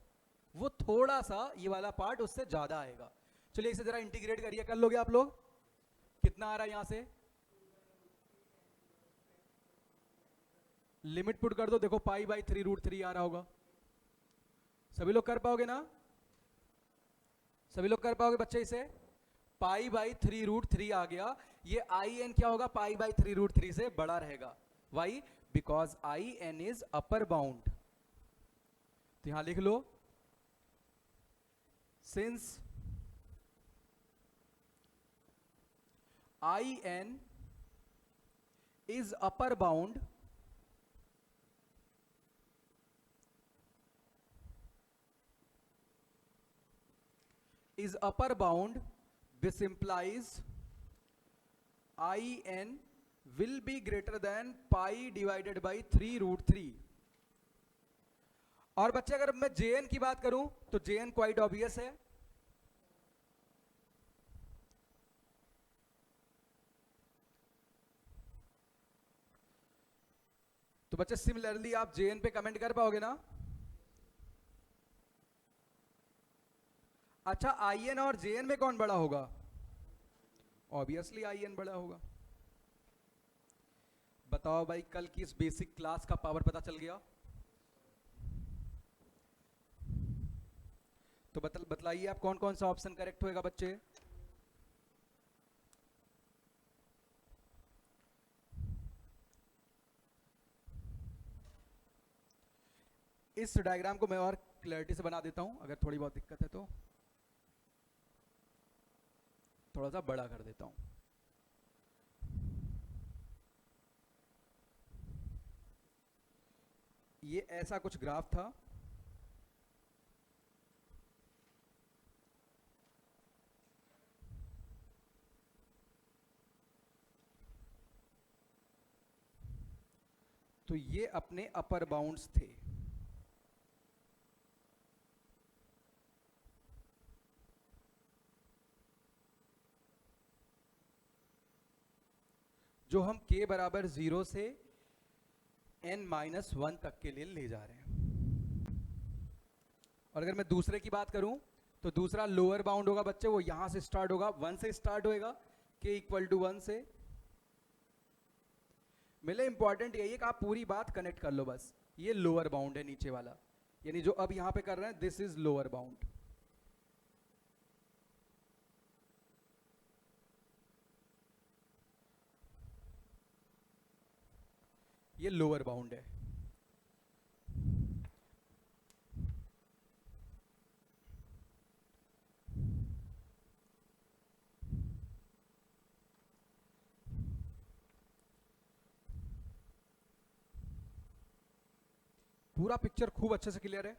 वो थोड़ा सा ये वाला पार्ट उससे ज्यादा आएगा। चलिए इसे जरा इंटीग्रेट करिए, कर लोगे आप लोग? कितना आ रहा है यहां से? लिमिट पुट कर दो, देखो π/3√3 आ रहा होगा। सभी लोग कर पाओगे ना? सभी लोग कर पाओगे बच्चे इसे? π/3√3 आ गया। ये in क्या होगा? π/3√3 से बड़ा रहेगा। Why? Because in is upper bound. तो यहां लिख लो, since in is upper bound, this implies in will be greater than π/3√3। और बच्चे अगर मैं jn की बात करूं तो jn क्वाइट ऑब्वियस है। तो बच्चे सिमिलरली आप jn पे कमेंट कर पाओगे ना? अच्छा, in और jn में कौन बड़ा होगा? ऑब्वियसली in बड़ा होगा। बताओ भाई, कल की इस बेसिक क्लास का पावर पता चल गया? तो बतलाइए आप कौन कौन सा ऑप्शन करेक्ट होएगा बच्चे? इस डायग्राम को मैं और क्लैरिटी से बना देता हूं, अगर थोड़ी बहुत दिक्कत है तो थोड़ा सा बड़ा कर देता हूं। ये ऐसा कुछ ग्राफ था, तो ये अपने अपर बाउंड्स थे। जो हम k बराबर 0 से n-1 तक के लिए ले जा रहे हैं। और अगर मैं दूसरे की बात करूं तो दूसरा लोअर बाउंड होगा बच्चे, वो यहां से स्टार्ट होगा, 1 से स्टार्ट होएगा, k इक्वल टू 1 से। मेरे इंपॉर्टेंट यही है कि आप पूरी बात कनेक्ट कर लो बस। ये लोअर बाउंड है नीचे वाला, यानी जो अब यहां पे कर रहे हैं दिस इज लोअर बाउंड। ये लोअर बाउंड है। पूरा पिक्चर खूब अच्छे से क्लियर है।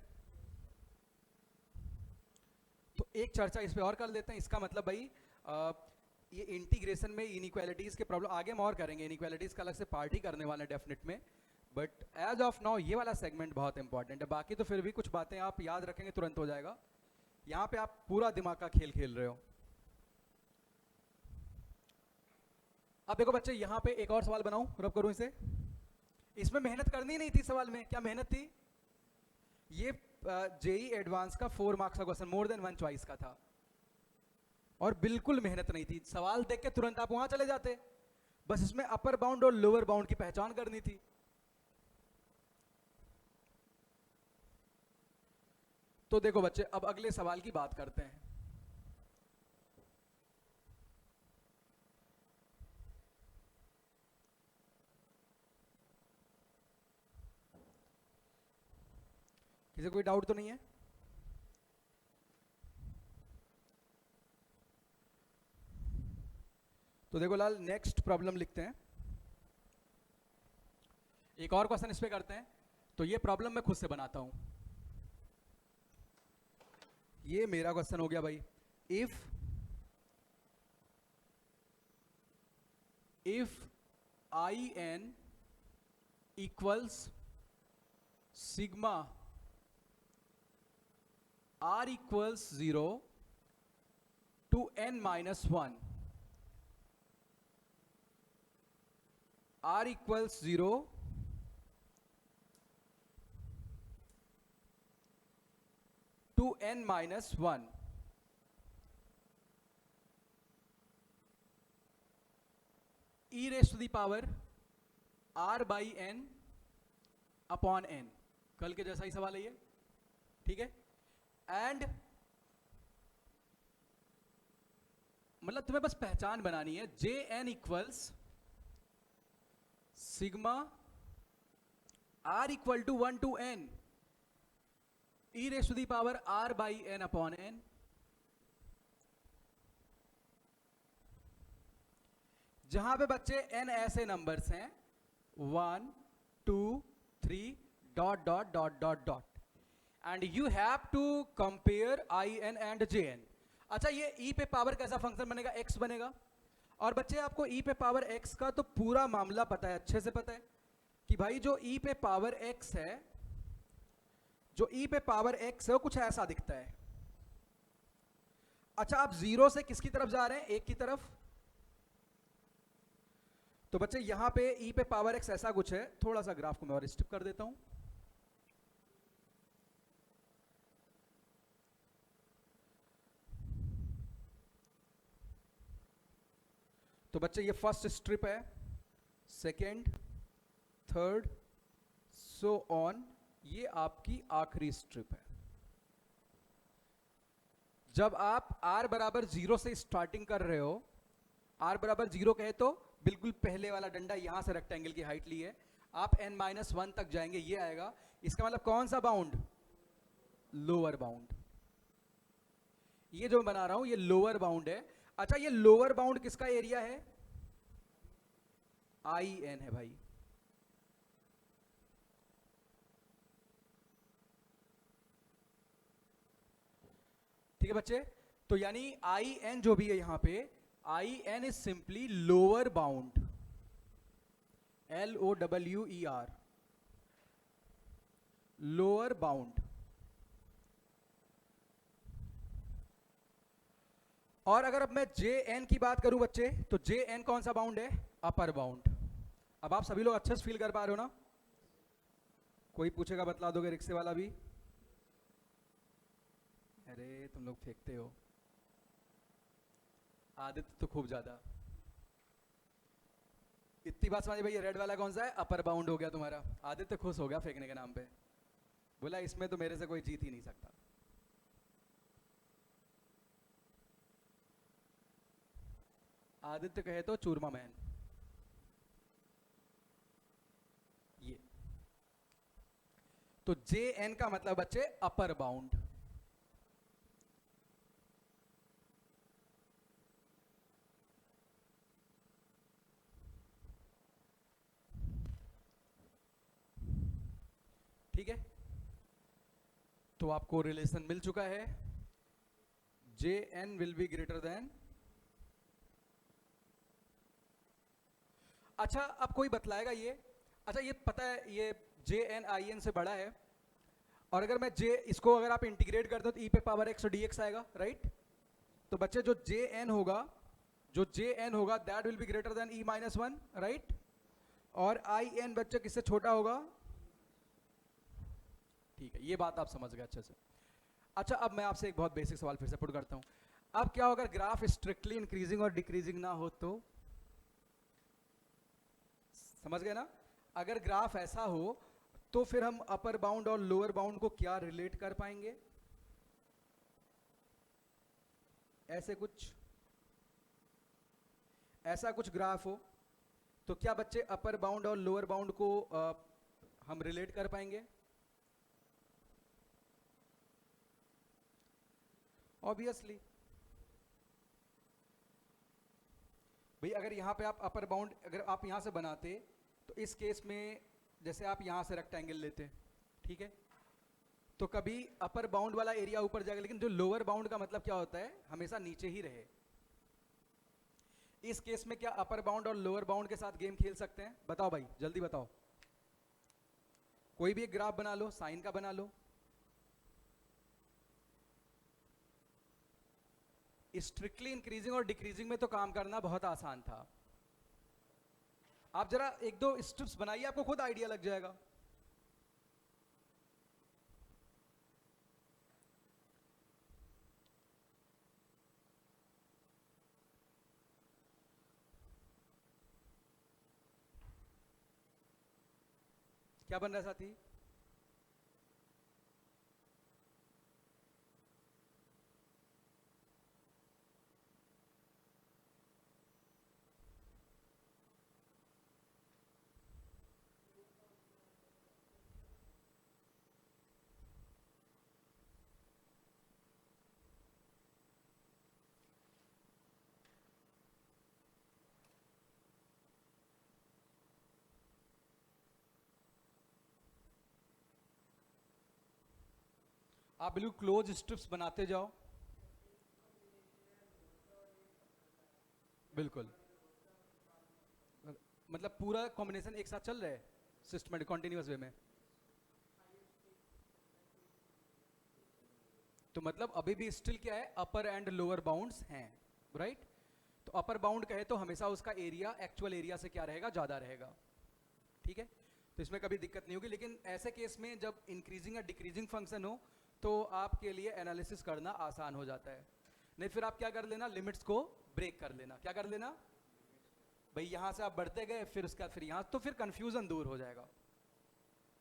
तो एक चर्चा इस पे और कर लेते हैं। इसका मतलब भाई ये इंटीग्रेशन में इनइक्वालिटीज के प्रॉब्लम आगे हम और करेंगे, इनइक्वालिटीज का अलग से पार्ट ही करने वाले हैं डेफिनेट में, बट एज ऑफ नाउ ये वाला सेगमेंट बहुत इंपॉर्टेंट है। बाकी तो फिर भी कुछ बातें आप याद रखेंगे तुरंत हो जाएगा। यहाँ पे आप पूरा दिमाग का खेल खेल रहे हो। अब देखो बच्चे, यहाँ पे एक और सवाल बनाऊं, रब करूं इसे। इसमें मेहनत करनी नहीं थी सवाल में, क्या मेहनत थी? ये जेई एडवांस का 4 मार्क्स का क्वेश्चन, मोर देन 1 चॉइस का था, और बिल्कुल मेहनत नहीं थी। सवाल देख के तुरंत आप वहां चले जाते, बस इसमें अपर बाउंड और लोअर बाउंड की पहचान करनी थी। तो देखो बच्चे, अब अगले सवाल की बात करते हैं। किसी कोई डाउट तो नहीं है? तो देखो लाल, नेक्स्ट प्रॉब्लम लिखते हैं। एक और क्वेश्चन इस पे करते हैं। तो ये प्रॉब्लम मैं खुद से बनाता हूं। ये मेरा क्वेश्चन हो गया भाई। If in equals sigma r equals 0 to n-1, r equals 0 to n-1, e raised to the power r by n upon n। कल के जैसा ही सवाल है ये, ठीक है। एंड मतलब तुम्हें बस पहचान बनानी है, J N equals sigma are equal to 1 to n e raise to the power r by n upon n। जहां पे बच्चे n ऐसे नंबर्स हैं 1 2 3 dot dot dot dot dot, and you have to compare I N and J N. अच्छा, ये e पे power कैसा function बनेगा? x बनेगा। और बच्चे आपको e पे पावर x का तो पूरा मामला पता है, अच्छे से पता है कि भाई जो e पे पावर x है, जो e पे पावर x है वो कुछ ऐसा दिखता है। अच्छा, आप 0 से किसकी तरफ जा रहे हैं? 1 की तरफ। तो बच्चे यहां पे e पे पावर x ऐसा कुछ है। थोड़ा सा ग्राफ को मैं और स्टिप कर देता हूं। तो बच्चे ये फर्स्ट स्ट्रिप है, सेकेंड, थर्ड, सो ऑन, ये आपकी आखिरी स्ट्रिप है। जब आप r बराबर 0 से स्टार्टिंग कर रहे हो, r बराबर 0 कहे तो बिल्कुल पहले वाला डंडा यहां से रेक्टेंगल की हाइट ली है, आप n-1 तक जाएंगे, ये आएगा। इसका मतलब कौन सा बाउंड? Lower bound. ये जो मैं बना रहा हूं ये लोअर बाउंड है। अच्छा, ये लोअर बाउंड किसका एरिया है? IN है भाई। ठीक है बच्चे, तो यानी IN जो भी है यहां पे, IN is simply lower bound, LOWER, lower bound. और अगर अब मैं JN की बात करूं बच्चे, तो JN कौन सा बाउंड है? Upper bound. अब आप सभी लोग अच्छे से फील कर पा रहे हो ना? कोई पूछेगा बतला दोगे रिक्शे वाला भी? अरे तुम लोग फेंकते हो, आदत तो खूब ज्यादा। इतनी बात समझ भाई, रेड वाला कौन सा है? अपर बाउंड हो गया तुम्हारा। आदित्य खुश हो गया फेंकने के नाम पे, बोला इसमें तो मेरे से कोई जीत ही नहीं सकता। आदित्य कहे तो चूरमा मैन। ये तो JN का मतलब बच्चे अपर बाउंड। ठीक है, तो आपको रिलेशन मिल चुका है, JN will be greater than. अच्छा, अब कोई बतलाएगा ये? अच्छा, ये पता है ये JN IN से बड़ा है, और अगर मैं इसको अगर आप इंटीग्रेट करते हो तो e पे पावर x और dx आएगा, राइट? तो बच्चे जो JN होगा that will be greater than e-1, right? और IN बच्चे किससे छोटा होगा? ठीक है, ये बात आप समझ गए अच्छे से। अच्छा, अब मैं आपसे एक बहुत बेसिक सवाल फिर से पुट करता हूं। अब क्या होगा ग्राफ स्ट्रिक्टली इंक्रीजिंग और डिक्रीजिंग ना हो तो? समझ गए ना? अगर ग्राफ ऐसा हो तो फिर हम अपर बाउंड और लोअर बाउंड को क्या रिलेट कर पाएंगे? ऐसा कुछ ग्राफ हो तो क्या बच्चे अपर बाउंड और लोअर बाउंड को हम रिलेट कर पाएंगे? ऑब्वियसली भाई, अगर यहां पे आप अपर बाउंड अगर आप यहां से बनाते तो इस केस में जैसे आप यहां से रेक्टेंगल लेते, ठीक है, तो कभी अपर बाउंड वाला एरिया ऊपर जाएगा, लेकिन जो लोअर बाउंड का मतलब क्या होता है? हमेशा नीचे ही रहे। इस केस में क्या अपर बाउंड और लोअर बाउंड के साथ गेम खेल सकते हैं? बताओ भाई, जल्दी बताओ। कोई भी एक ग्राफ बना लो, साइन का बना लो। स्ट्रिक्टली इंक्रीजिंग और डिक्रीजिंग में तो काम करना बहुत आसान था। आप जरा एक दो स्ट्रिप्स बनाइए, आपको खुद आइडिया लग जाएगा। क्या बन रहा है साथी? आप बिल्कुल क्लोज स्ट्रिप्स बनाते जाओ। बिल्कुल, मतलब पूरा कॉम्बिनेशन एक साथ चल रहा है सिस्टमेटिक कॉन्टिन्यूअस वे में। तो मतलब अभी भी स्टिल क्या है? अपर एंड लोअर बाउंड्स हैं, राइट? तो अपर बाउंड कहे तो हमेशा उसका एरिया एक्चुअल एरिया से क्या रहेगा? ज्यादा रहेगा, ठीक है? तो इसमें कभी दिक्कत नहीं होगी। लेकिन ऐसे केस में जब इंक्रीजिंग या डिक्रीजिंग फंक्शन हो तो आपके लिए एनालिसिस करना आसान हो जाता है। नहीं फिर आप क्या कर लेना, लिमिट्स को ब्रेक कर लेना। क्या कर लेना भाई? यहां से आप बढ़ते गए, फिर उसका फिर यहां, तो फिर कंफ्यूजन दूर हो जाएगा,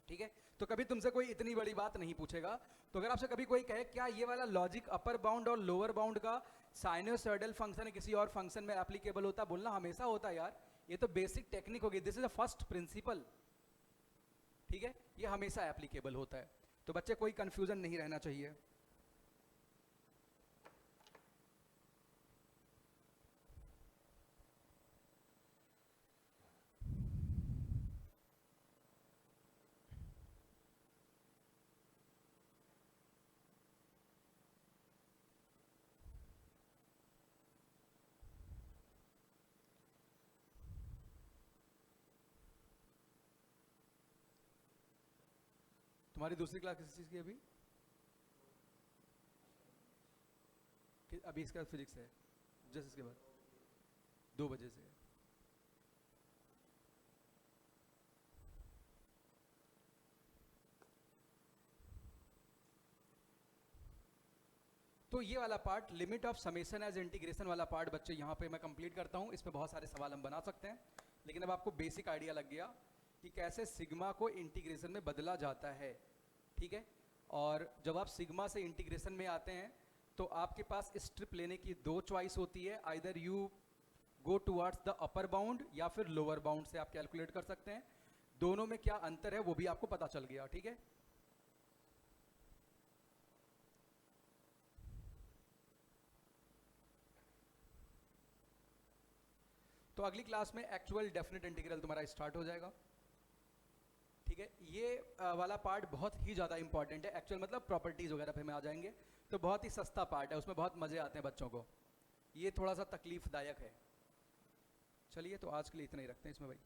ठीक है? तो कभी तुमसे कोई इतनी बड़ी बात नहीं पूछेगा। तो अगर आपसे कभी कोई कहे क्या ये वाला लॉजिक अपर बाउंड और लोअर बाउंड का साइनोसॉइडल फंक्शन है किसी और फंक्शन में एप्लीकेबल होता, बोलना हमेशा होता है यार, ये तो बेसिक टेक्निक होगी, this is the first principle. ठीक है, ये हमेशा एप्लीकेबल होता है, तो बच्चे कोई कंफ्यूजन नहीं रहना चाहिए। तुम्हारी दूसरी क्लास किस चीज़ की अभी? अभी इसका फिजिक्स है, जस्ट इसके बाद 2 बजे से। तो ये वाला part limit of summation as integration वाला पार्ट बच्चे यहाँ पे मैं कंप्लीट करता हूँ। इस पे बहुत सारे सवाल हम बना सकते हैं, लेकिन अब आपको बेसिक आइडिया लग गया कि कैसे सिग्मा को इंटीग्रेशन में बदला जाता है, ठीक है। और जब आप सिग्मा से इंटीग्रेशन में आते हैं तो आपके पास स्ट्रिप लेने की 2 चॉइस होती है, either you go towards the upper bound या फिर लोअर बाउंड से आप कैलकुलेट कर सकते हैं। दोनों में क्या अंतर है वो भी आपको पता चल गया, ठीक है। तो अगली क्लास में एक्चुअल डेफिनेट इंटीग्रल तुम्हारा स्टार्ट हो जाएगा, ठीक है। ये वाला पार्ट बहुत ही ज़्यादा इंपॉर्टेंट है, एक्चुअल मतलब प्रॉपर्टीज़ वगैरह पे में आ जाएंगे, तो बहुत ही सस्ता पार्ट है, उसमें बहुत मज़े आते हैं बच्चों को, ये थोड़ा सा तकलीफदायक है। चलिए तो आज के लिए इतना ही रखते हैं इसमें भाई।